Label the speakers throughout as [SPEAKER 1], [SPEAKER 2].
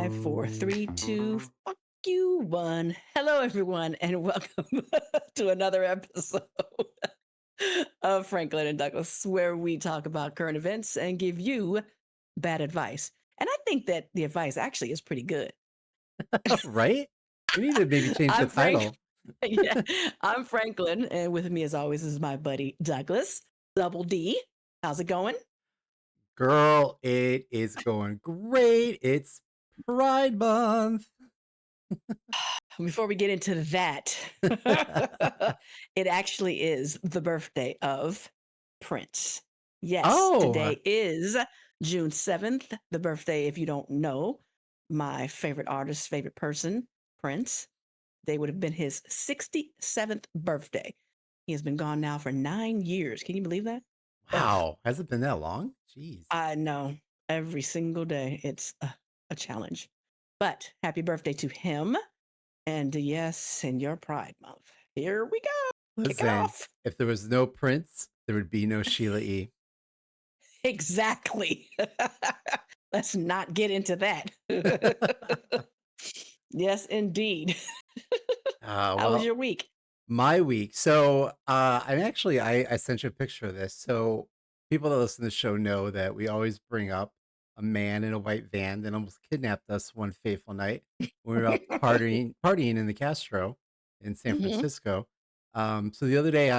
[SPEAKER 1] Five, four, three, two, fuck you, one. Hello, everyone, and welcome to another episode of Franklin and Douglas, where we talk about current events and give you bad advice. And I think that the advice actually is pretty good.
[SPEAKER 2] Right? We need to maybe change the
[SPEAKER 1] I'm Frank.
[SPEAKER 2] title.
[SPEAKER 1] Yeah, I'm Franklin, and with me, as always, is my buddy Douglas, Double D. How's it going?
[SPEAKER 2] Girl, it is going great. It's Pride Month.
[SPEAKER 1] Before we get into that, it actually is the birthday of Prince. Yes,
[SPEAKER 2] Oh,
[SPEAKER 1] today is June 7th, the birthday, if you don't know, my favorite artist, favorite person, Prince. They would have been his 67th birthday. He has been gone now for 9 years. Can you believe that? Ugh,
[SPEAKER 2] wow. Has it been that long? Jeez.
[SPEAKER 1] I know. Every single day, it's a challenge. But happy birthday to him. And yes, in your Pride Month. Here we go. Kick it
[SPEAKER 2] Listen,
[SPEAKER 1] off.
[SPEAKER 2] if there was no Prince, there would be no Sheila E.
[SPEAKER 1] Exactly. Let's not get into that. Yes, indeed. How was
[SPEAKER 2] Well,
[SPEAKER 1] your week?
[SPEAKER 2] my week. So I sent you a picture of this. So people that listen to the show know that we always bring up a man in a white van that almost kidnapped us one fateful night when we were out partying in the Castro in San
[SPEAKER 1] Mhm.
[SPEAKER 2] Francisco. So the other day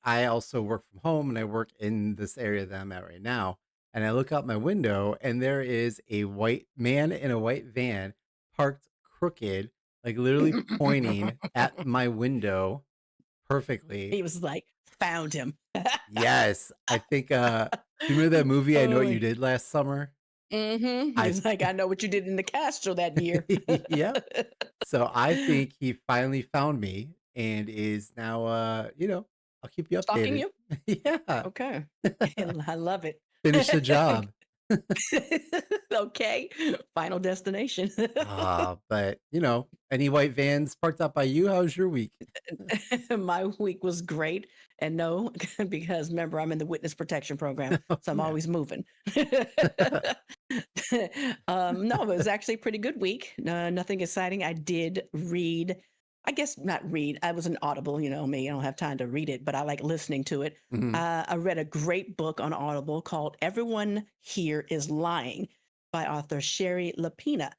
[SPEAKER 2] I also work from home and I work in this area that I'm at right now. And I look out my window and there is a white man in a white van parked crooked, like literally pointing at my window perfectly.
[SPEAKER 1] He was like, found him.
[SPEAKER 2] Yes, I think, do you remember that movie, I Know What
[SPEAKER 1] Oh,
[SPEAKER 2] You Did Last Summer?
[SPEAKER 1] he
[SPEAKER 2] I
[SPEAKER 1] was like, I know what you did in the Castro that year.
[SPEAKER 2] Yep. So I think he finally found me and is now, I'll keep you
[SPEAKER 1] Stalking
[SPEAKER 2] updated.
[SPEAKER 1] you?
[SPEAKER 2] Yeah.
[SPEAKER 1] Okay. I love it.
[SPEAKER 2] Finish the job.
[SPEAKER 1] Okay. Final destination.
[SPEAKER 2] But, any white vans parked out by you? How was your week?
[SPEAKER 1] My week was great. And no, because remember, I'm in the witness protection program,
[SPEAKER 2] Oh,
[SPEAKER 1] so I'm
[SPEAKER 2] yeah.
[SPEAKER 1] always moving. No, it was actually a pretty good week. Nothing exciting. I did read, I guess not read. I was an audible, me. I don't have time to read it, but I like listening to it.
[SPEAKER 2] Mhm.
[SPEAKER 1] I read a great book on Audible called Everyone Here is Lying by author Sherry Lapina.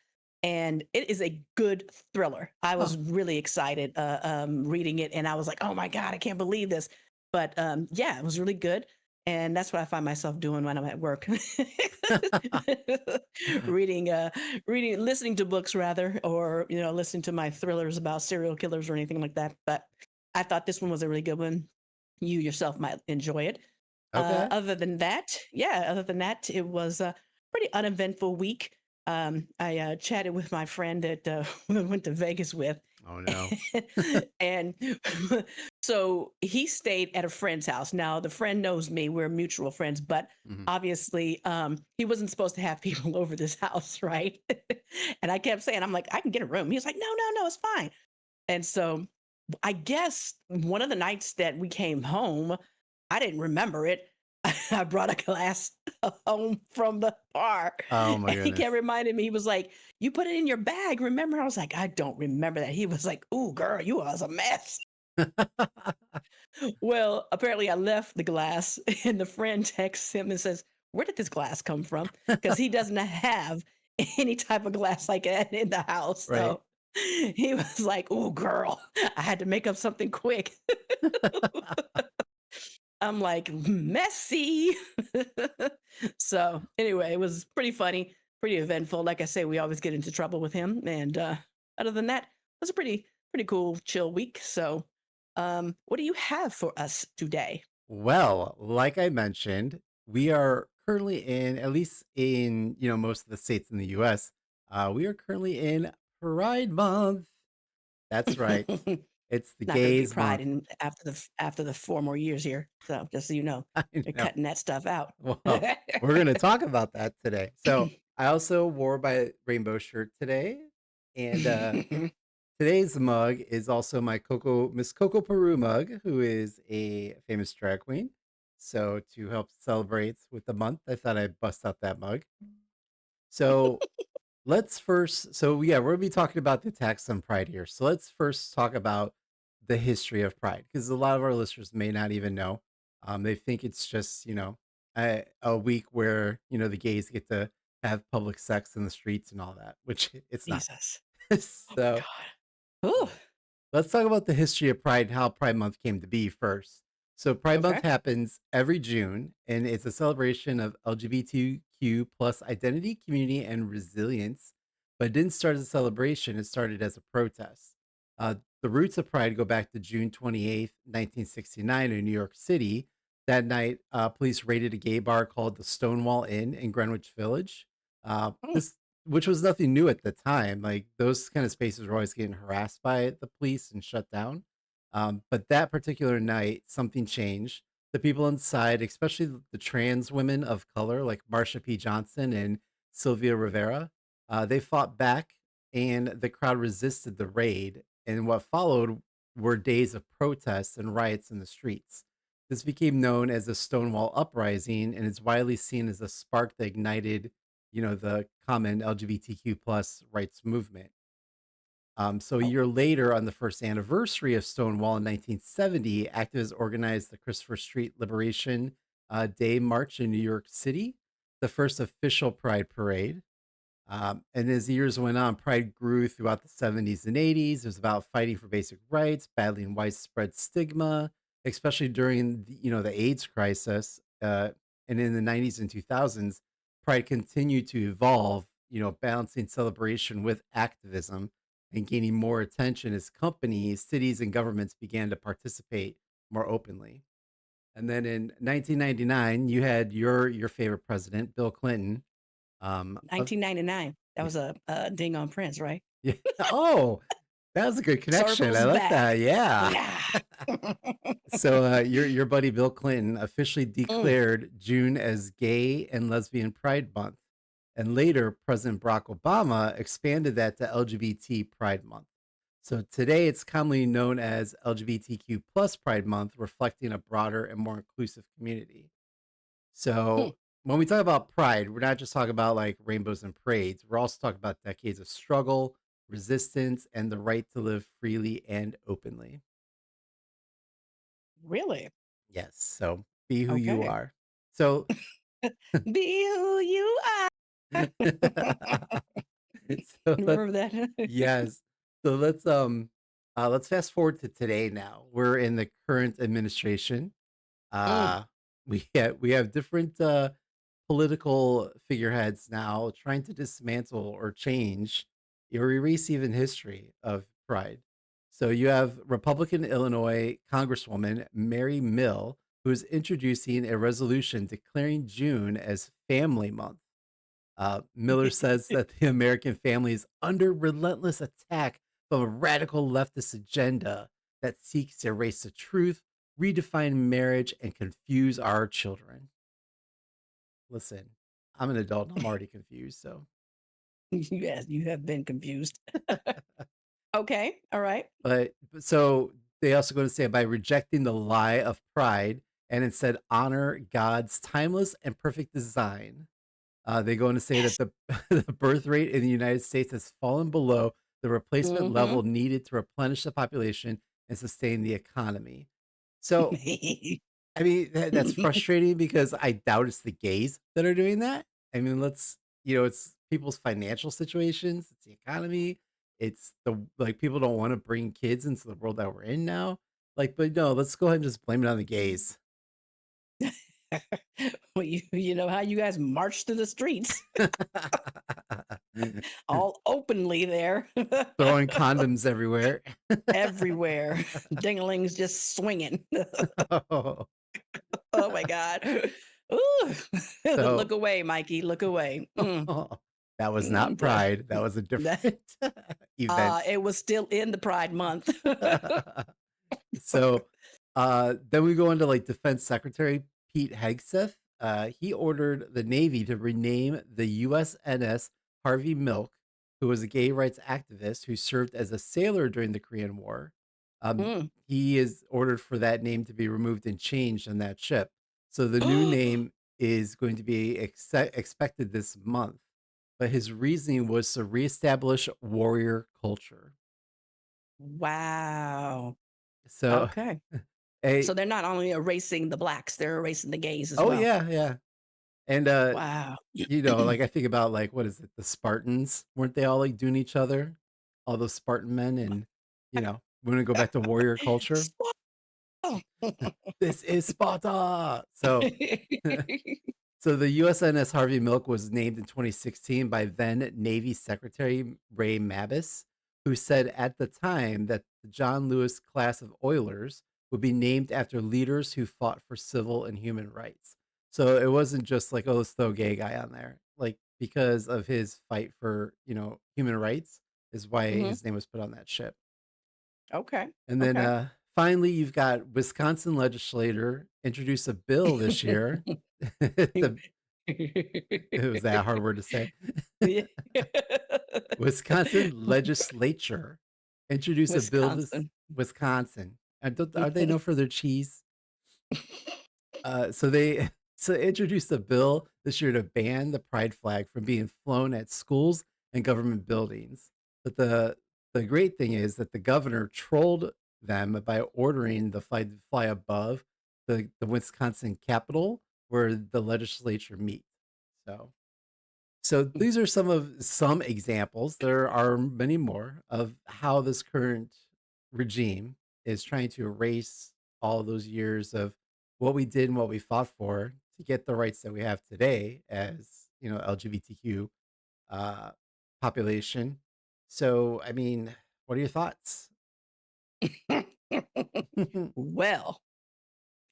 [SPEAKER 1] And it is a good thriller. I
[SPEAKER 2] Oh.
[SPEAKER 1] was really excited reading it, and I was like, "Oh my god, I can't believe this!" But yeah, it was really good, and that's what I find myself doing when I'm at work, reading, listening to books rather, or listening to my thrillers about serial killers or anything like that. But I thought this one was a really good one. You yourself might enjoy it.
[SPEAKER 2] Okay.
[SPEAKER 1] Other than that, yeah, other than that, it was a pretty uneventful week. I chatted with my friend that we went to Vegas with,
[SPEAKER 2] Oh, no.
[SPEAKER 1] and so he stayed at a friend's house. Now the friend knows me; we're mutual friends, but
[SPEAKER 2] Mhm.
[SPEAKER 1] obviously, he wasn't supposed to have people over this house, right? And I kept saying, "I'm like, I can get a room." He was like, "No, no, no, it's fine." And so I guess one of the nights that we came home, I didn't remember it. I brought a glass home from the bar,
[SPEAKER 2] Oh my
[SPEAKER 1] and he
[SPEAKER 2] goodness.
[SPEAKER 1] kept reminding me, he was like, "You put it in your bag, remember?" I was like, "I don't remember that." He was like, "Ooh, girl, you was a mess." Well, apparently I left the glass, and the friend texts him and says, "Where did this glass come from?" Because he doesn't have any type of glass like that in the house.
[SPEAKER 2] Right.
[SPEAKER 1] So he was like, "Ooh, girl, I had to make up something quick." I'm like, messy. So anyway, it was pretty funny, pretty eventful. Like I say, we always get into trouble with him. And other than that, it was a pretty cool, chill week. So what do you have for us today?
[SPEAKER 2] Well, like I mentioned, we are currently in, at least in, most of the states in the US, we are currently in Pride Month. That's right. It's the
[SPEAKER 1] Not going to be
[SPEAKER 2] gays
[SPEAKER 1] pride
[SPEAKER 2] month.
[SPEAKER 1] in after the 4 more years here. So just so you know,
[SPEAKER 2] I
[SPEAKER 1] they're
[SPEAKER 2] know.
[SPEAKER 1] cutting that stuff out.
[SPEAKER 2] Well, we're going to talk about that today. So I also wore my rainbow shirt today. And today's mug is also my Miss Coco Peru mug, who is a famous drag queen. So to help celebrate with the month, I thought I'd bust out that mug. So let's first so yeah, we're gonna be talking about the attacks on Pride here. So let's first talk about the history of Pride, because a lot of our listeners may not even know. They think it's just, a week where, the gays get to have public sex in the streets and all that, which it's not.
[SPEAKER 1] Jesus. Oh my
[SPEAKER 2] So
[SPEAKER 1] God. Ooh,
[SPEAKER 2] let's talk about the history of Pride and how Pride Month came to be first. So Pride Month
[SPEAKER 1] okay.
[SPEAKER 2] happens every June, and it's a celebration of LGBTQ plus identity, community, and resilience. But it didn't start as a celebration; it started as a protest. The roots of Pride go back to June 28th, 1969, in New York City. That night, police raided a gay bar called the Stonewall Inn in Greenwich Village.
[SPEAKER 1] Mm,
[SPEAKER 2] This which was nothing new at the time. Like, those kind of spaces were always getting harassed by the police and shut down. But that particular night, something changed. The people inside, especially the trans women of color, like Marsha P. Johnson and Sylvia Rivera, they fought back, and the crowd resisted the raid. And what followed were days of protests and riots in the streets. This became known as the Stonewall Uprising, and is widely seen as a spark that ignited, the common LGBTQ plus rights movement. So a
[SPEAKER 1] oh,
[SPEAKER 2] year later, on the first anniversary of Stonewall in 1970, activists organized the Christopher Street Liberation Day March in New York City, the first official Pride parade. And as the years went on, Pride grew throughout the 70s and 80s. It was about fighting for basic rights, battling widespread stigma, especially during the AIDS crisis. And in the 90s and 2000s, Pride continued to evolve, balancing celebration with activism and gaining more attention as companies, cities, and governments began to participate more openly. And then in 1999, you had your favorite president, Bill Clinton. Of
[SPEAKER 1] 1999. That was a ding on Prince, right?
[SPEAKER 2] Yeah. Oh, that was a good connection. I
[SPEAKER 1] Circles
[SPEAKER 2] like
[SPEAKER 1] back.
[SPEAKER 2] that. Yeah.
[SPEAKER 1] Yeah.
[SPEAKER 2] So, your buddy Bill Clinton officially
[SPEAKER 1] Mm,
[SPEAKER 2] declared June as Gay and Lesbian Pride Month, and later President Barack Obama expanded that to LGBT Pride Month. So today it's commonly known as LGBTQ plus Pride Month, reflecting a broader and more inclusive community.
[SPEAKER 1] hmm.
[SPEAKER 2] So when we talk about pride, we're not just talking about like rainbows and parades. We're also talking about decades of struggle, resistance, and the right to live freely and openly.
[SPEAKER 1] Really?
[SPEAKER 2] Yes. So be who you
[SPEAKER 1] Okay.
[SPEAKER 2] are. So
[SPEAKER 1] Be who you are.
[SPEAKER 2] so let's
[SPEAKER 1] Remember that?
[SPEAKER 2] yes. So let's fast forward to today now. We're in the current administration.
[SPEAKER 1] Mm,
[SPEAKER 2] Uh we have different political figureheads now trying to dismantle or change or erase even history of pride. So you have Republican Illinois Congresswoman Mary Mill, who is introducing a resolution declaring June as Family Month. Miller says that the American family is under relentless attack from a radical leftist agenda that seeks to erase the truth, redefine marriage, and confuse our children. Listen, I'm an adult and I'm already confused. So,
[SPEAKER 1] yes, you have been confused. Okay. All right.
[SPEAKER 2] so they also go to say, by rejecting the lie of pride and instead honor God's timeless and perfect design. They go on to say that
[SPEAKER 1] Yes.
[SPEAKER 2] the birth rate in the United States has fallen below the replacement
[SPEAKER 1] Mm-hmm.
[SPEAKER 2] level needed to replenish the population and sustain the economy. So, I mean, that's frustrating because I doubt it's the gays that are doing that. I mean, it's people's financial situations, it's the economy, it's like people don't want to bring kids into the world that we're in now. Like, but no, let's go ahead and just blame it on the gays.
[SPEAKER 1] Well, you know how you guys march through the streets all openly there,
[SPEAKER 2] Throwing condoms everywhere.
[SPEAKER 1] everywhere. Dinglings just swinging. Oh my God. Ooh. Look
[SPEAKER 2] So
[SPEAKER 1] away, Mikey. Look away. Mm,
[SPEAKER 2] that was not
[SPEAKER 1] boy.
[SPEAKER 2] pride. That was a
[SPEAKER 1] That,
[SPEAKER 2] different event.
[SPEAKER 1] it was still in the Pride Month.
[SPEAKER 2] So, then we go into, like, Defense Secretary Pete Hegseth. He ordered the Navy to rename the USNS Harvey Milk, who was a gay rights activist who served as a sailor during the Korean War.
[SPEAKER 1] Mm.
[SPEAKER 2] He is ordered for that name to be removed and changed on that ship. So the new name is going to be expected this month. but his reasoning was to reestablish warrior culture.
[SPEAKER 1] Wow.
[SPEAKER 2] So,
[SPEAKER 1] Okay.
[SPEAKER 2] a
[SPEAKER 1] So they're not only erasing the blacks, they're erasing the gays as
[SPEAKER 2] oh
[SPEAKER 1] well.
[SPEAKER 2] yeah, yeah, and
[SPEAKER 1] Wow.
[SPEAKER 2] like I think about like what is it, the Spartans? Weren't they all like doing each other? All those Spartan men, and when we go back to warrior culture,
[SPEAKER 1] Swallow.
[SPEAKER 2] this is Sparta. So So the USNS Harvey Milk was named in 2016 by then Navy Secretary Ray Mabus, who said at the time that the John Lewis class of oilers would be named after leaders who fought for civil and human rights. So it wasn't just like, oh, let's throw a gay guy on there. Like because of his fight for, human rights is why
[SPEAKER 1] Mhm.
[SPEAKER 2] his name was put on that ship.
[SPEAKER 1] Okay.
[SPEAKER 2] And then
[SPEAKER 1] Okay.
[SPEAKER 2] finally, you've got Wisconsin legislator introduce a bill this year. the It was that hard word to say.
[SPEAKER 1] Yeah.
[SPEAKER 2] Wisconsin legislature introduced a bill this
[SPEAKER 1] Wisconsin.
[SPEAKER 2] Wisconsin. Are they known for their cheese? So they introduced a bill this year to ban the pride flag from being flown at schools and government buildings. But the great thing is that the governor trolled them by ordering the flag to fly above the Wisconsin Capitol where the legislature meets. So these are some examples. There are many more of how this current regime is trying to erase all those years of what we did and what we fought for to get the rights that we have today as, LGBTQ uh, population. So, I mean, what are your thoughts?
[SPEAKER 1] Well,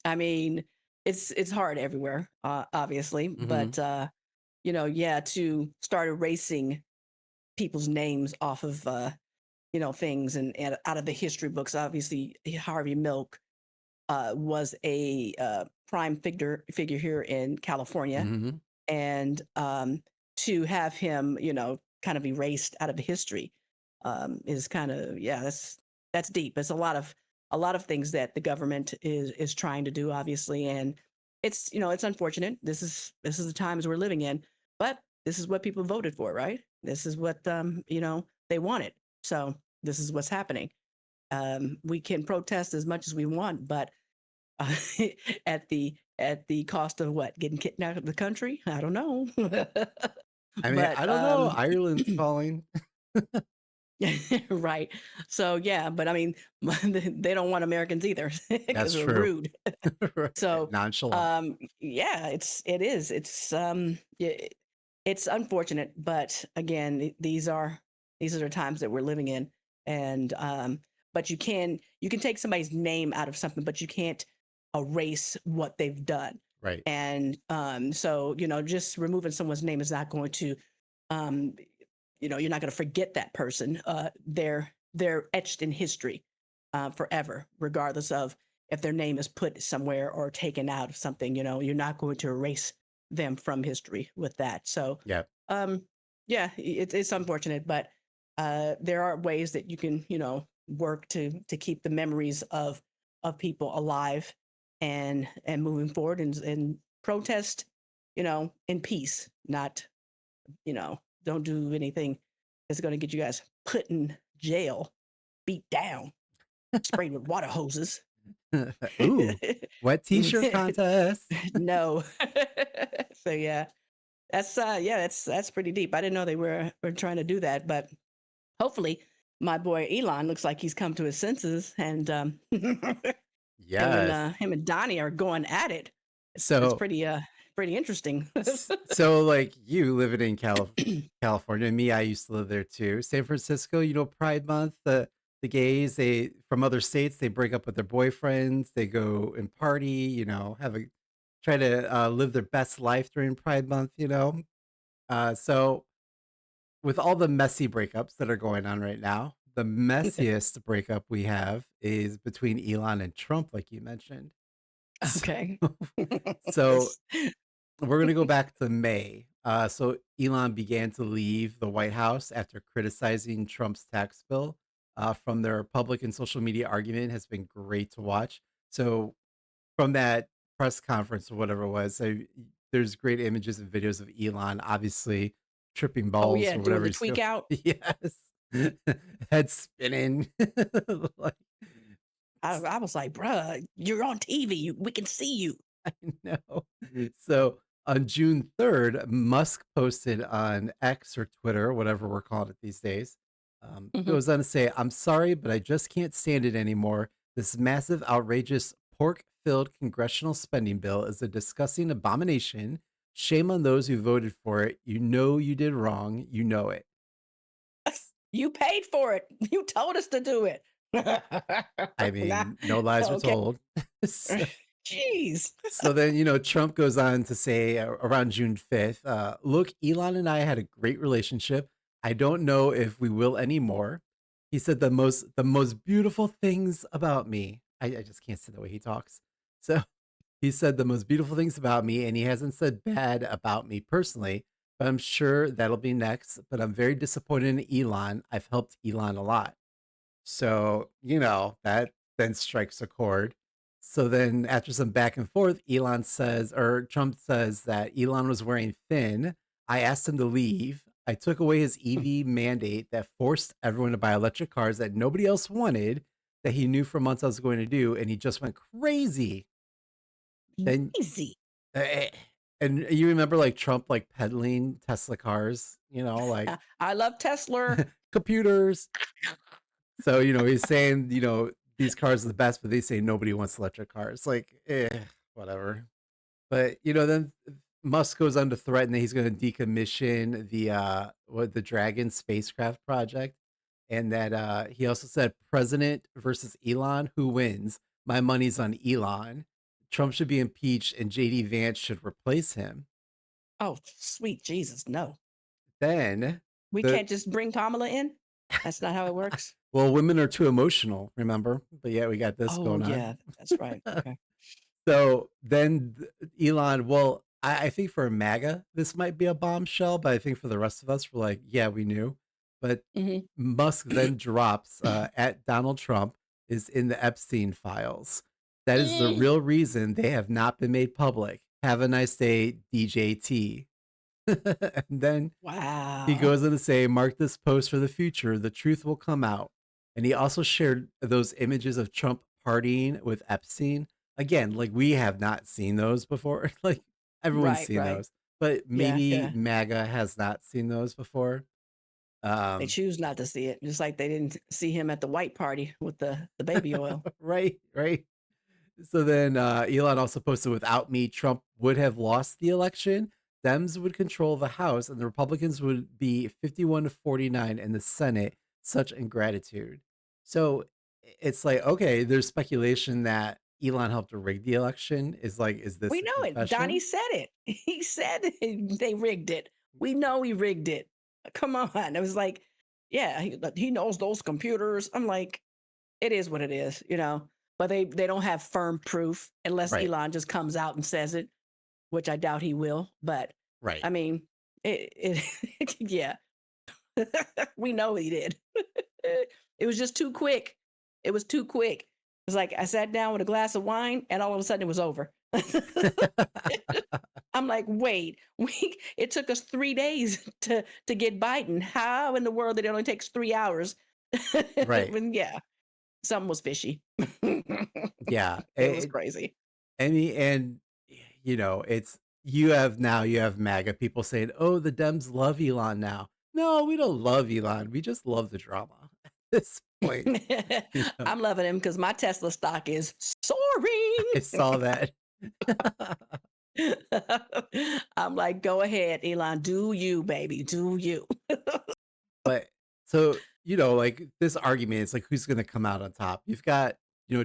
[SPEAKER 1] I mean, it's hard everywhere, obviously,
[SPEAKER 2] Hmm.
[SPEAKER 1] but yeah, to start erasing people's names off of things and out of the history books. Obviously, Harvey Milk was a prime figure here in California,
[SPEAKER 2] Hmm.
[SPEAKER 1] and to have him, kind of erased out of history is kind of, yeah, that's deep. It's a lot of things that the government is trying to do, obviously, and it's unfortunate. This is the times we're living in, but this is what people voted for, right? This is what they wanted. So this is what's happening. We can protest as much as we want, but uh, at the cost of what? Getting kicked out of the country? I don't know.
[SPEAKER 2] I mean,
[SPEAKER 1] But
[SPEAKER 2] I don't know. Ireland's calling.
[SPEAKER 1] right. So yeah, but I mean, they don't want Americans either
[SPEAKER 2] That's
[SPEAKER 1] because we're
[SPEAKER 2] true.
[SPEAKER 1] rude.
[SPEAKER 2] Right.
[SPEAKER 1] So
[SPEAKER 2] Nonchalant.
[SPEAKER 1] yeah, it's unfortunate, but again, these are the times that we're living in, and but you can take somebody's name out of something, but you can't erase what they've done.
[SPEAKER 2] Right.
[SPEAKER 1] And so just removing someone's name is not going to um, you're not going to forget that person. They're etched in history forever, regardless of if their name is put somewhere or taken out of something. You're not going to erase them from history with that. So,
[SPEAKER 2] Yeah.
[SPEAKER 1] um, yeah, it's unfortunate, but there are ways that you can, work to keep the memories of people alive and moving forward and protest, in peace, not don't do anything that's going to get you guys put in jail, beat down, sprayed with water hoses.
[SPEAKER 2] Ooh, wet t-shirt contest.
[SPEAKER 1] No. So yeah, that's pretty deep. I didn't know they were trying to do that, but hopefully my boy Elon looks like he's come to his senses, and
[SPEAKER 2] Yes.
[SPEAKER 1] him and Donnie are going at it. It's
[SPEAKER 2] So
[SPEAKER 1] pretty interesting.
[SPEAKER 2] so like you living in California, and me, I used to live there too. San Francisco, Pride Month, the gays, they from other states, they break up with their boyfriends, they go and party, have a try to live their best life during Pride Month. So with all the messy breakups that are going on right now, the messiest breakup we have is between Elon and Trump, like you mentioned. So,
[SPEAKER 1] Okay.
[SPEAKER 2] so we're going to go back to May. So Elon began to leave the White House after criticizing Trump's tax bill. From their public and social media argument has been great to watch. So from that press conference or whatever it was, there's great images and videos of Elon obviously tripping
[SPEAKER 1] Oh
[SPEAKER 2] balls
[SPEAKER 1] yeah,
[SPEAKER 2] or
[SPEAKER 1] doing
[SPEAKER 2] whatever
[SPEAKER 1] the
[SPEAKER 2] he's
[SPEAKER 1] tweak
[SPEAKER 2] doing.
[SPEAKER 1] out.
[SPEAKER 2] Yes. Head spinning. Like,
[SPEAKER 1] I was like, bruh, you're on TV. We can see you.
[SPEAKER 2] I know. So on June 3rd, Musk posted on X or Twitter, whatever we're calling it these days.
[SPEAKER 1] Mhm.
[SPEAKER 2] Goes on to say, I'm sorry, but I just can't stand it anymore. This massive, outrageous, pork filled congressional spending bill is a disgusting abomination. Shame on those who voted for it. You know you did wrong. You know it.
[SPEAKER 1] You paid for it. You told us to do it.
[SPEAKER 2] I
[SPEAKER 1] Nah,
[SPEAKER 2] mean, no lies are
[SPEAKER 1] okay.
[SPEAKER 2] told. So,
[SPEAKER 1] Jeez.
[SPEAKER 2] so then, Trump goes on to say around June 5th, look, Elon and I had a great relationship. I don't know if we will anymore. He said the most beautiful things about me. I just can't say the way he talks. So he said the most beautiful things about me, and he hasn't said bad about me personally, but I'm sure that'll be next. But I'm very disappointed in Elon. I've helped Elon a lot. So, that then strikes a chord. So then after some back and forth, Elon says, or Trump says that Elon was wearing thin. I asked him to leave. I took away his EV mandate that forced everyone to buy electric cars that nobody else wanted, that he knew for months I was going to do. And he just went crazy. Then,
[SPEAKER 1] Easy.
[SPEAKER 2] eh, and you remember like Trump like peddling Tesla cars, like
[SPEAKER 1] I love Tesla.
[SPEAKER 2] computers. So, he's saying, these cars are the best, but they say nobody wants electric cars. Like, whatever. But, then Musk goes on to threaten that he's going to decommission the Dragon spacecraft project. And that he also said, President versus Elon, who wins? My money's on Elon. Trump should be impeached and JD Vance should replace him.
[SPEAKER 1] Oh, sweet Jesus, no.
[SPEAKER 2] Then
[SPEAKER 1] We
[SPEAKER 2] the
[SPEAKER 1] can't just bring Kamala in? That's not how it works?
[SPEAKER 2] well, women are too emotional, remember? But yeah, we got this
[SPEAKER 1] Oh,
[SPEAKER 2] going on.
[SPEAKER 1] yeah, that's right. Okay.
[SPEAKER 2] So then Elon, well, I think for MAGA, this might be a bombshell, but I think for the rest of us, we're like, yeah, we knew. But
[SPEAKER 1] Mhm.
[SPEAKER 2] Musk then drops at Donald Trump is in the Epstein files. That is the
[SPEAKER 1] Eh.
[SPEAKER 2] real reason they have not been made public. Have a nice day, DJT. And then he
[SPEAKER 1] Wow.
[SPEAKER 2] goes on to say, mark this post for the future. The truth will come out. And he also shared those images of Trump partying with Epstein. Again, like we have not seen those before. Like everyone's
[SPEAKER 1] Right,
[SPEAKER 2] seen
[SPEAKER 1] right.
[SPEAKER 2] those, but
[SPEAKER 1] Yeah,
[SPEAKER 2] maybe
[SPEAKER 1] yeah.
[SPEAKER 2] MAGA has not seen those before.
[SPEAKER 1] They
[SPEAKER 2] Um,
[SPEAKER 1] choose not to see it, just like they didn't see him at the white party with the baby oil.
[SPEAKER 2] right, right. So then Elon also posted, without me, Trump would have lost the election. Dems would control the House, and the Republicans would be 51 to 49 in the Senate. Such ingratitude. So it's like, okay, there's speculation that Elon helped to rig the election. Is this
[SPEAKER 1] We
[SPEAKER 2] a
[SPEAKER 1] know it. Donnie
[SPEAKER 2] confession?
[SPEAKER 1] said it. He said they rigged it. We know he rigged it. Come on. It was like, yeah, he knows those computers. I'm like, it is what it is, you know. But they don't have firm proof unless
[SPEAKER 2] Right,
[SPEAKER 1] Elon just comes out and says it, which I doubt he will. But
[SPEAKER 2] right.
[SPEAKER 1] I mean, yeah, we know he did. It was just too quick. It was too quick. It's like I sat down with a glass of wine, and all of a sudden it was over. I'm like, wait, it took us 3 days to get Biden. How in the world did it only takes 3 hours?
[SPEAKER 2] Right.
[SPEAKER 1] When, yeah, something was fishy.
[SPEAKER 2] Yeah.
[SPEAKER 1] It was crazy.
[SPEAKER 2] And it's you have MAGA people saying, "Oh, the Dems love Elon now." No, we don't love Elon. We just love the drama at this point. You know,
[SPEAKER 1] I'm loving him because my Tesla stock is soaring.
[SPEAKER 2] I saw that.
[SPEAKER 1] I'm like, go ahead, Elon, do you, baby, do you.
[SPEAKER 2] But so, like this argument is like who's going to come out on top. You've got,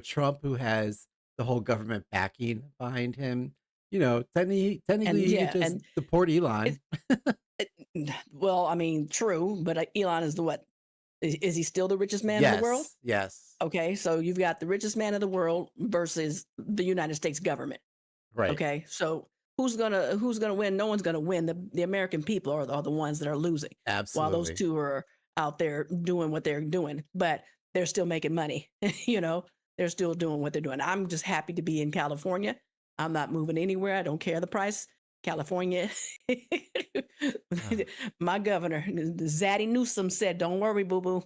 [SPEAKER 2] Trump who has the whole government backing behind him. Technically
[SPEAKER 1] And
[SPEAKER 2] he could
[SPEAKER 1] yeah,
[SPEAKER 2] just
[SPEAKER 1] and
[SPEAKER 2] deport Elon.
[SPEAKER 1] it, it, well, I mean, true, but Elon is the what? Is he still the richest man in the world?
[SPEAKER 2] Yes, yes.
[SPEAKER 1] Okay, so you've got the richest man in the world versus the United States government.
[SPEAKER 2] Right.
[SPEAKER 1] Okay, so who's gonna win? No one's gonna win. The American people are the ones that are losing, while those
[SPEAKER 2] Absolutely.
[SPEAKER 1] two are out there doing what they're doing. But they're still making money. You know, they're still doing what they're doing. I'm just happy to be in California. I'm not moving anywhere. I don't care the price. California
[SPEAKER 2] Uh,
[SPEAKER 1] My governor, Zaddy Newsom said, "Don't worry, boo boo.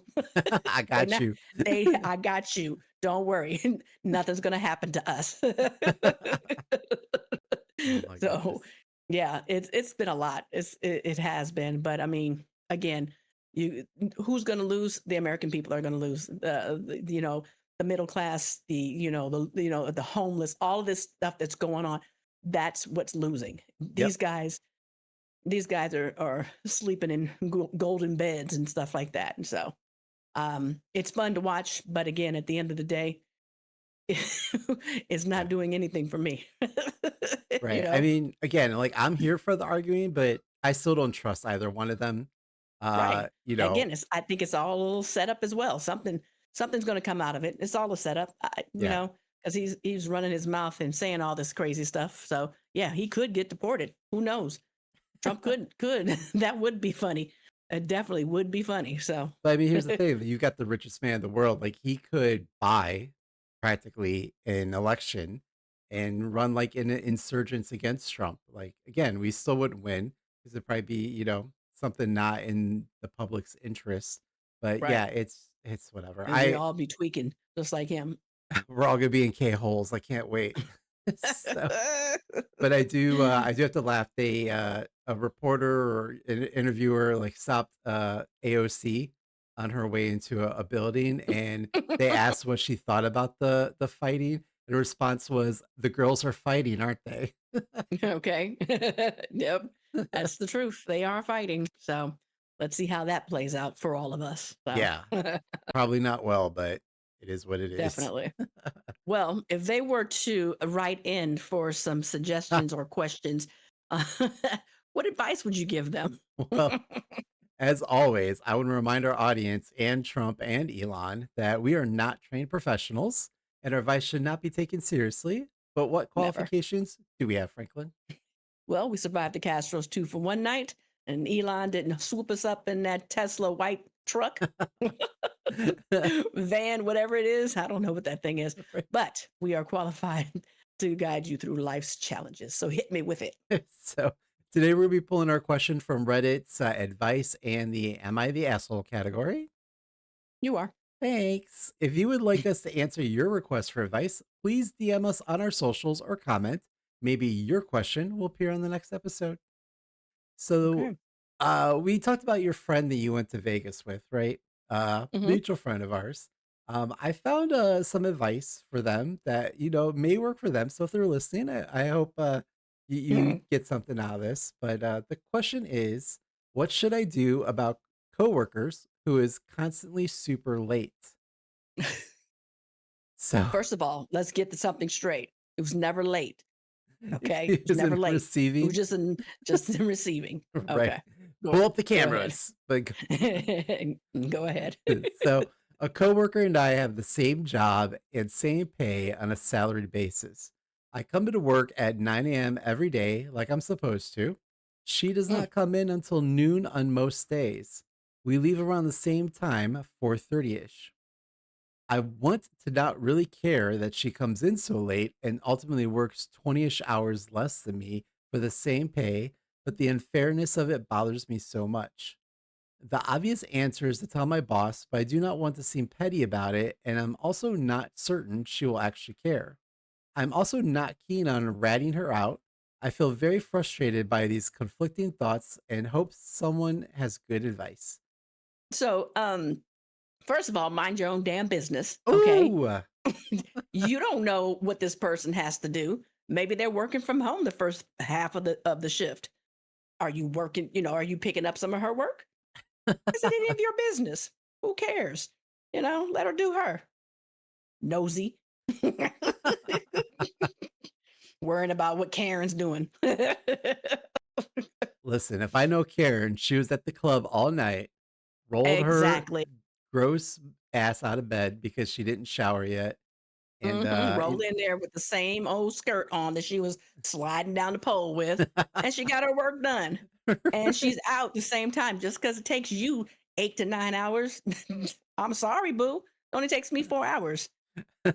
[SPEAKER 2] I
[SPEAKER 1] They're
[SPEAKER 2] got
[SPEAKER 1] not.
[SPEAKER 2] you.
[SPEAKER 1] I got you. Don't worry. Nothing's gonna happen to us."
[SPEAKER 2] Oh my
[SPEAKER 1] So,
[SPEAKER 2] goodness.
[SPEAKER 1] yeah, it's been a lot. It has been, but I mean, again, you who's going to lose? The American people are going to lose. The middle class, the homeless, all of this stuff that's going on. That's what's losing.
[SPEAKER 2] Yep.
[SPEAKER 1] These guys are sleeping in golden beds and stuff like that. And so, it's fun to watch, but again, at the end of the day, it's
[SPEAKER 2] Yeah.
[SPEAKER 1] not doing anything for me. you
[SPEAKER 2] Right. I
[SPEAKER 1] know,
[SPEAKER 2] mean, again, like I'm here for the arguing, but I still don't trust either one of them.
[SPEAKER 1] Right.
[SPEAKER 2] You know,
[SPEAKER 1] Again, I think it's all a little set up as well. Something's going to come out of it. It's all a setup,
[SPEAKER 2] yeah.
[SPEAKER 1] because he's running his mouth and saying all this crazy stuff. So yeah, he could get deported. Who knows? Trump could. That would be funny. It definitely would be funny. So
[SPEAKER 2] But I mean, here's the thing: you got the richest man in the world. Like he could buy practically an election and run like an insurgents against Trump. Like again, we still wouldn't win because it'd probably be something not in the public's interest. But
[SPEAKER 1] right,
[SPEAKER 2] yeah, it's whatever.
[SPEAKER 1] and we all be tweaking just like him.
[SPEAKER 2] We're all gonna be in K holes. I can't wait. So. But I do have to laugh. A reporter or an interviewer, like, stopped, AOC on her way into a building, and they asked what she thought about the fighting, and her response was, "The girls are fighting, aren't they?"
[SPEAKER 1] Okay. Yep. That's the truth. They are fighting. So let's see how that plays out for all of us. So
[SPEAKER 2] Yeah, probably not well, but it is what it is.
[SPEAKER 1] definitely. Well, if they were to write in for some suggestions or questions, uh, what advice would you give them?
[SPEAKER 2] Well, as always, I would remind our audience and Trump and Elon that we are not trained professionals and our advice should not be taken seriously. But what
[SPEAKER 1] Never.
[SPEAKER 2] qualifications do we have, Franklin?
[SPEAKER 1] Well, we survived the Castros two for one night, and Elon didn't swoop us up in that Tesla white truck, van, whatever it is. I don't know what that thing is, but we are qualified to guide you through life's challenges. So hit me with it.
[SPEAKER 2] So today we'll be pulling our question from Reddit's advice and the Am I the Asshole category.
[SPEAKER 1] You are.
[SPEAKER 2] Thanks. If you would like us to answer your request for advice, please DM us on our socials or comment. Maybe your question will appear on the next episode. So,
[SPEAKER 1] Okay.
[SPEAKER 2] we talked about your friend that you went to Vegas with, right?
[SPEAKER 1] Hmm.
[SPEAKER 2] Mutual friend of ours. I found some advice for them that may work for them. So if they're listening, I hope you get something out of this. But the question is, what should I do about coworkers who is constantly super late? So
[SPEAKER 1] First of all, let's get to something straight. It was never late. Okay,
[SPEAKER 2] he
[SPEAKER 1] it was
[SPEAKER 2] was
[SPEAKER 1] never
[SPEAKER 2] in
[SPEAKER 1] late. It was
[SPEAKER 2] receiving,
[SPEAKER 1] just in receiving.
[SPEAKER 2] right?
[SPEAKER 1] Okay,
[SPEAKER 2] Pull
[SPEAKER 1] go
[SPEAKER 2] up the
[SPEAKER 1] go ahead.
[SPEAKER 2] cameras. But
[SPEAKER 1] Go ahead.
[SPEAKER 2] so, a coworker and I have the same job and same pay on a salaried basis. I come to work at 9 a.m. every day, like I'm supposed to. She does
[SPEAKER 1] Mm.
[SPEAKER 2] not come in until noon on most days. We leave around the same time, 4:30ish. I want to not really care that she comes in so late and ultimately works 20ish hours less than me for the same pay, but the unfairness of it bothers me so much. The obvious answer is to tell my boss, but I do not want to seem petty about it, and I'm also not certain she will actually care. I'm also not keen on ratting her out. I feel very frustrated by these conflicting thoughts and hope someone has good advice.
[SPEAKER 1] So, first of all, mind your own damn business. Okay,
[SPEAKER 2] Oh,
[SPEAKER 1] you don't know what this person has to do. Maybe they're working from home the first half of the shift. Are you working? Are you picking up some of her work? Is it any of your business? Who cares? Let her do her. Nosy. Worrying about what Karen's doing.
[SPEAKER 2] listen, if I know Karen, she was at the club all night, rolled her
[SPEAKER 1] Exactly.
[SPEAKER 2] gross ass out of bed because she didn't shower yet. And
[SPEAKER 1] Rolled in there with the same old skirt on that she was sliding down the pole with, and she got her work done. And she's out the same time just because it takes you 8 to 9 hours. I'm sorry, boo. It only takes me 4 hours.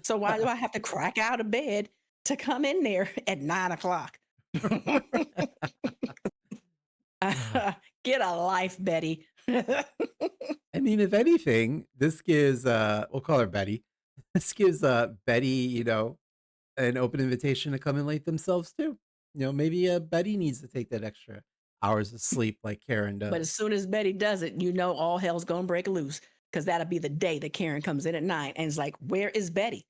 [SPEAKER 1] So why do I have to crack out of bed to come in there at 9 o'clock? Get a life, Betty.
[SPEAKER 2] I mean, if anything, this gives, we'll call her Betty. This gives, Betty, an open invitation to come and late themselves too. Maybe, Betty needs to take that extra hours of sleep like Karen
[SPEAKER 1] But
[SPEAKER 2] does.
[SPEAKER 1] as soon as Betty does it, you know all hell's gonna break loose because that'll be the day that Karen comes in at 9 and is like, "Where is Betty?"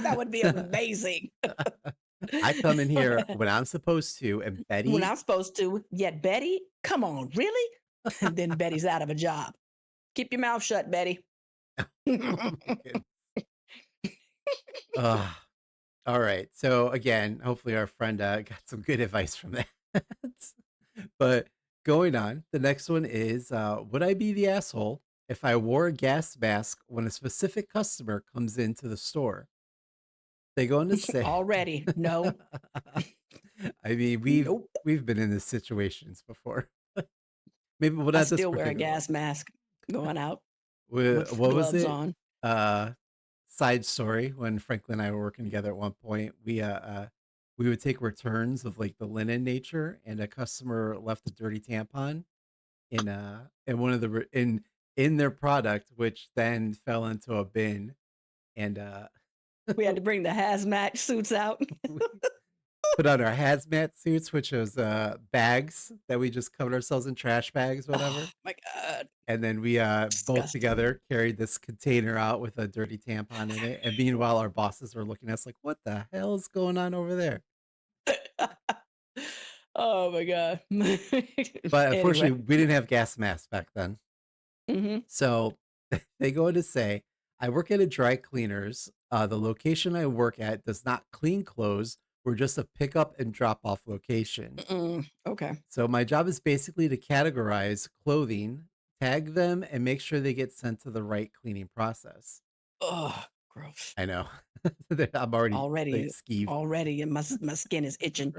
[SPEAKER 1] That would be amazing.
[SPEAKER 2] I come in here when I'm supposed to, and
[SPEAKER 1] When
[SPEAKER 2] Betty
[SPEAKER 1] I'm supposed to, yet Betty, come on, really? And then Betty's out of a job. Keep your mouth shut, Betty.
[SPEAKER 2] oh my goodness. Ugh. All right. So again, hopefully our friend got some good advice from that. But going on, the next one is would I be the asshole if I wore a gas mask when a specific customer comes into the store? They go on to say,
[SPEAKER 1] Already, no,
[SPEAKER 2] I mean,
[SPEAKER 1] nope.
[SPEAKER 2] we've been in these situations before. Maybe well
[SPEAKER 1] I
[SPEAKER 2] not this
[SPEAKER 1] still wear a
[SPEAKER 2] particular one.
[SPEAKER 1] gas mask going out with
[SPEAKER 2] What was
[SPEAKER 1] gloves
[SPEAKER 2] it?
[SPEAKER 1] on.
[SPEAKER 2] Uh Side story, when Franklin and I were working together at one point, we would take returns of like the linen nature, and a customer left a dirty tampon in one of the in their product, which then fell into a bin, and
[SPEAKER 1] We had to bring the hazmat suits out.
[SPEAKER 2] we put on our hazmat suits, which was bags that we just covered ourselves in, trash bags,
[SPEAKER 1] Oh
[SPEAKER 2] whatever.
[SPEAKER 1] my god,
[SPEAKER 2] And then we both
[SPEAKER 1] disgusting.
[SPEAKER 2] together carried this container out with a dirty tampon in it. And meanwhile, our bosses were looking at us like, "What the hell is going on over there?"
[SPEAKER 1] Oh my god.
[SPEAKER 2] But
[SPEAKER 1] Anyway.
[SPEAKER 2] unfortunately, we didn't have gas masks back then.
[SPEAKER 1] Mhm.
[SPEAKER 2] So they go on to say, I work at a dry cleaners. The location I work at does not clean clothes. We're just a pickup and drop off location.
[SPEAKER 1] Mm, okay.
[SPEAKER 2] So my job is basically to categorize clothing, tag them, and make sure they get sent to the right cleaning process.
[SPEAKER 1] Oh, gross.
[SPEAKER 2] I know. I'm already like
[SPEAKER 1] Already,
[SPEAKER 2] skeeved.
[SPEAKER 1] already, and my skin is itching.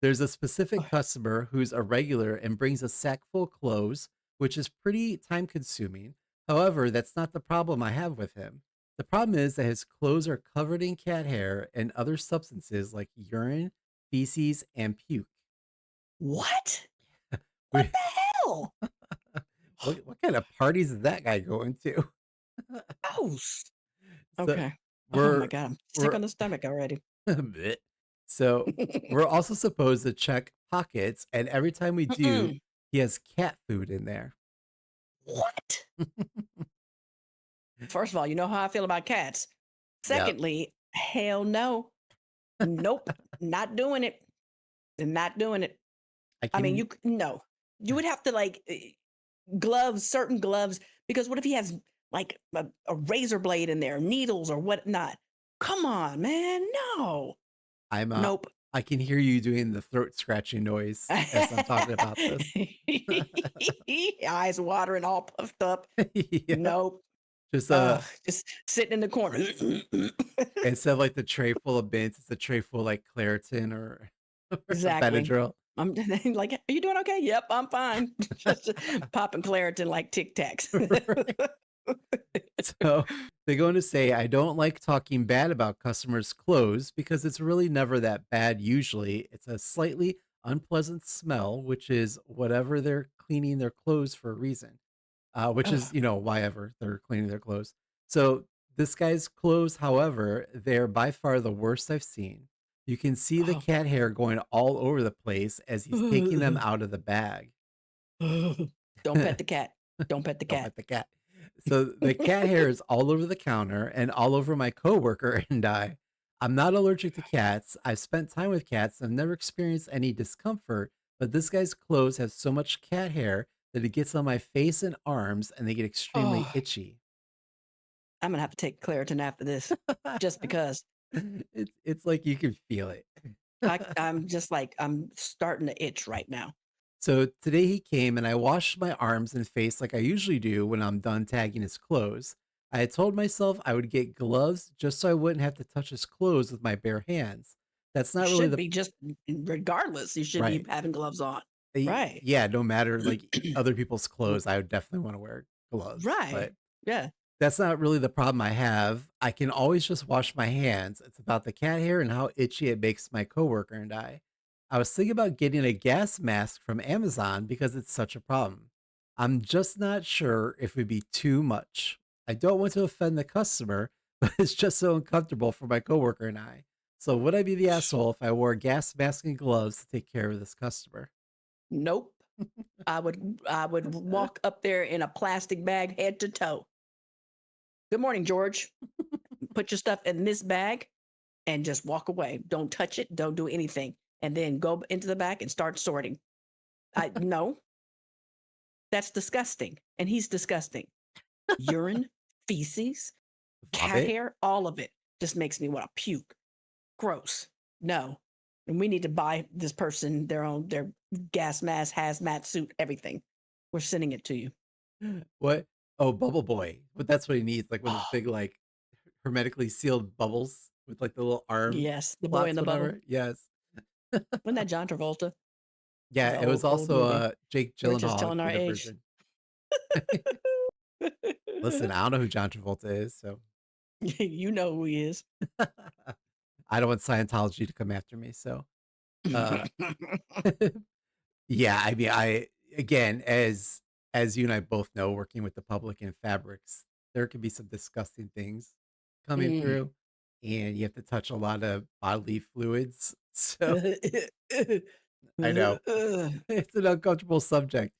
[SPEAKER 2] There's a specific customer who's a regular and brings a sack full of clothes, which is pretty time consuming. However, that's not the problem I have with him. The problem is that his clothes are covered in cat hair and other substances like urine, feces, and puke.
[SPEAKER 1] What? What
[SPEAKER 2] We-
[SPEAKER 1] the hell?
[SPEAKER 2] what kind of parties is that guy going to?
[SPEAKER 1] Gross.
[SPEAKER 2] So
[SPEAKER 1] Okay. Oh my
[SPEAKER 2] we're
[SPEAKER 1] god, I'm sick
[SPEAKER 2] we're
[SPEAKER 1] on the stomach already.
[SPEAKER 2] Bleh. So we're also supposed to check pockets, and every time we do,
[SPEAKER 1] Mm-mm.
[SPEAKER 2] he has cat food in there.
[SPEAKER 1] What? First of all, you know how I feel about cats.
[SPEAKER 2] Yep.
[SPEAKER 1] Secondly, hell no. Nope. Not doing it. Not doing it.
[SPEAKER 2] I
[SPEAKER 1] I mean,
[SPEAKER 2] can
[SPEAKER 1] no. You would have to like gloves, certain gloves, because what if he has like a razor blade in there, needles or whatnot? Come on, man. No.
[SPEAKER 2] I'm
[SPEAKER 1] Nope.
[SPEAKER 2] I can hear you doing the throat scratching noise as I'm talking about this.
[SPEAKER 1] Eyes watering, all puffed up.
[SPEAKER 2] Yeah.
[SPEAKER 1] Nope.
[SPEAKER 2] Just
[SPEAKER 1] Just sitting in the corner.
[SPEAKER 2] instead of like the tray full of mints, it's a tray full like Claritin or, or
[SPEAKER 1] Exactly.
[SPEAKER 2] Benadryl.
[SPEAKER 1] I'm like, "Are you doing okay?" "Yep, I'm fine." Just popping Claritin like Tic Tacs.
[SPEAKER 2] Right. So they go on to say, I don't like talking bad about customers' clothes because it's really never that bad usually. It's a slightly unpleasant smell, which is whatever they're cleaning their clothes for a reason, which is,
[SPEAKER 1] Ugh.
[SPEAKER 2] why ever they're cleaning their clothes. So this guy's clothes, however, they're by far the worst I've seen. You can see the
[SPEAKER 1] Oh.
[SPEAKER 2] cat hair going all over the place as he's taking them out of the bag.
[SPEAKER 1] Don't pet the cat. Don't pet the
[SPEAKER 2] Don't
[SPEAKER 1] cat.
[SPEAKER 2] pet the cat. So the cat hair is all over the counter and all over my coworker and I. I'm not allergic to cats. I've spent time with cats and I've never experienced any discomfort, but this guy's clothes have so much cat hair that it gets on my face and arms and they get extremely
[SPEAKER 1] Oh,
[SPEAKER 2] itchy.
[SPEAKER 1] I'm gonna have to take Claritin after this, just because
[SPEAKER 2] It's like you can feel it.
[SPEAKER 1] I'm just like I'm starting to itch right now.
[SPEAKER 2] So today he came and I washed my arms and face like I usually do when I'm done tagging his clothes. I had told myself I would get gloves just so I wouldn't have to touch his clothes with my bare hands. That's
[SPEAKER 1] You
[SPEAKER 2] not really
[SPEAKER 1] should
[SPEAKER 2] the
[SPEAKER 1] be just regardless. You should be
[SPEAKER 2] right.
[SPEAKER 1] having gloves on. Right.
[SPEAKER 2] Yeah, no matter like other people's clothes, I would definitely want to wear gloves.
[SPEAKER 1] Right.
[SPEAKER 2] But
[SPEAKER 1] Yeah.
[SPEAKER 2] that's not really the problem I have. I can always just wash my hands. It's about the cat hair and how itchy it makes my coworker and I. I was thinking about getting a gas mask from Amazon because it's such a problem. I'm just not sure if it'd be too much. I don't want to offend the customer, but it's just so uncomfortable for my coworker and I. So would I be the asshole if I wore a gas mask and gloves to take care of this customer?
[SPEAKER 1] Nope. I would walk up there in a plastic bag head to toe. Good morning, George. Put your stuff in this bag and just walk away. Don't touch it. Don't do anything. And then go into the back and start sorting. I no, that's disgusting. And he's disgusting. Urine, feces, cat
[SPEAKER 2] Vomit?
[SPEAKER 1] hair, all of it just makes me want to puke. Gross. No. And we need to buy this person their gas mask, hazmat suit, everything. We're sending it to you.
[SPEAKER 2] What? Oh, Bubble Boy. But that's what he needs, like one of those
[SPEAKER 1] Oh,
[SPEAKER 2] big, like hermetically sealed bubbles with like the little arm
[SPEAKER 1] yes, the boy in
[SPEAKER 2] slots,
[SPEAKER 1] the bubble.
[SPEAKER 2] whatever. Yes.
[SPEAKER 1] Wasn't that John Travolta?
[SPEAKER 2] Yeah,
[SPEAKER 1] The
[SPEAKER 2] it was
[SPEAKER 1] old
[SPEAKER 2] also
[SPEAKER 1] movie.
[SPEAKER 2] Jake
[SPEAKER 1] We're just
[SPEAKER 2] Gyllenhaal
[SPEAKER 1] telling our
[SPEAKER 2] did a
[SPEAKER 1] age.
[SPEAKER 2] version. Listen, I don't know who John Travolta is, so
[SPEAKER 1] You know who he is.
[SPEAKER 2] I don't want Scientology to come after me. So, uh, yeah, I mean, I again, as you and I both know, working with the public in fabrics, there can be some disgusting things coming
[SPEAKER 1] Mm.
[SPEAKER 2] through, and you have to touch a lot of bodily fluids. So I know it's an uncomfortable subject.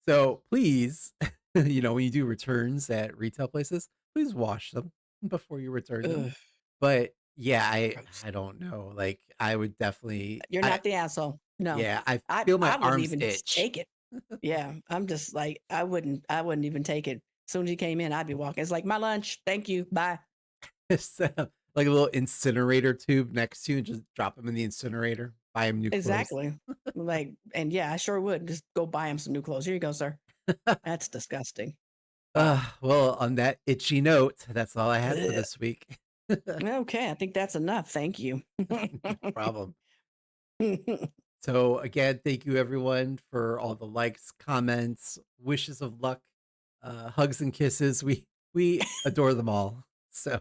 [SPEAKER 2] So please, when you do returns at retail places, please wash them before you return them.
[SPEAKER 1] Ugh,
[SPEAKER 2] But yeah, I
[SPEAKER 1] gross.
[SPEAKER 2] I don't know. Like I would definitely
[SPEAKER 1] You're
[SPEAKER 2] I
[SPEAKER 1] not the asshole. No,
[SPEAKER 2] yeah, I
[SPEAKER 1] I
[SPEAKER 2] feel my
[SPEAKER 1] I wouldn't
[SPEAKER 2] arms
[SPEAKER 1] even
[SPEAKER 2] itch.
[SPEAKER 1] take it. Yeah, I'm just like I wouldn't even take it. As soon as you came in, I'd be walking. It's like my lunch. Thank you. Bye.
[SPEAKER 2] So, like a little incinerator tube next to you and just drop them in the incinerator, buy them new clothes.
[SPEAKER 1] Exactly. Like, and yeah, I sure would just go buy him some new clothes. Here you go, sir. That's disgusting. Wow.
[SPEAKER 2] Well, on that itchy note, that's all I had for
[SPEAKER 1] Ugh.
[SPEAKER 2] this week.
[SPEAKER 1] Okay, I think that's enough. Thank you.
[SPEAKER 2] No problem. So again, thank you everyone for all the likes, comments, wishes of luck, hugs and kisses. We adore them all. So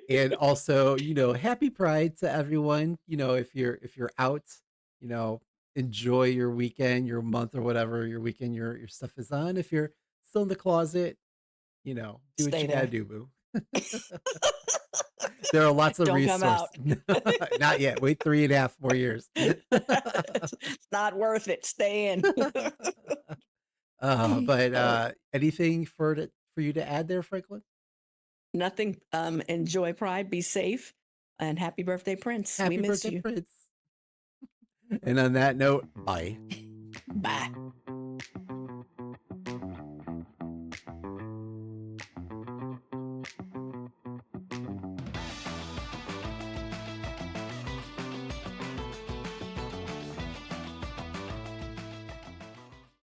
[SPEAKER 2] and also, happy Pride to everyone. If you're out, you know, enjoy your weekend, your month or whatever your weekend your stuff is on. If you're still in the closet, do what
[SPEAKER 1] Stay
[SPEAKER 2] you gotta
[SPEAKER 1] there.
[SPEAKER 2] do, boo. There are lots of
[SPEAKER 1] Don't come
[SPEAKER 2] resources.
[SPEAKER 1] out.
[SPEAKER 2] Not yet. Wait 3.5 more years.
[SPEAKER 1] It's not worth it. Stay in.
[SPEAKER 2] But
[SPEAKER 1] Uh,
[SPEAKER 2] anything for you to add there, Franklin?
[SPEAKER 1] Nothing. Enjoy Pride. Be safe. And happy birthday, Prince. We
[SPEAKER 2] Happy
[SPEAKER 1] miss
[SPEAKER 2] birthday,
[SPEAKER 1] you.
[SPEAKER 2] Prince. And on that note, bye.
[SPEAKER 1] Bye.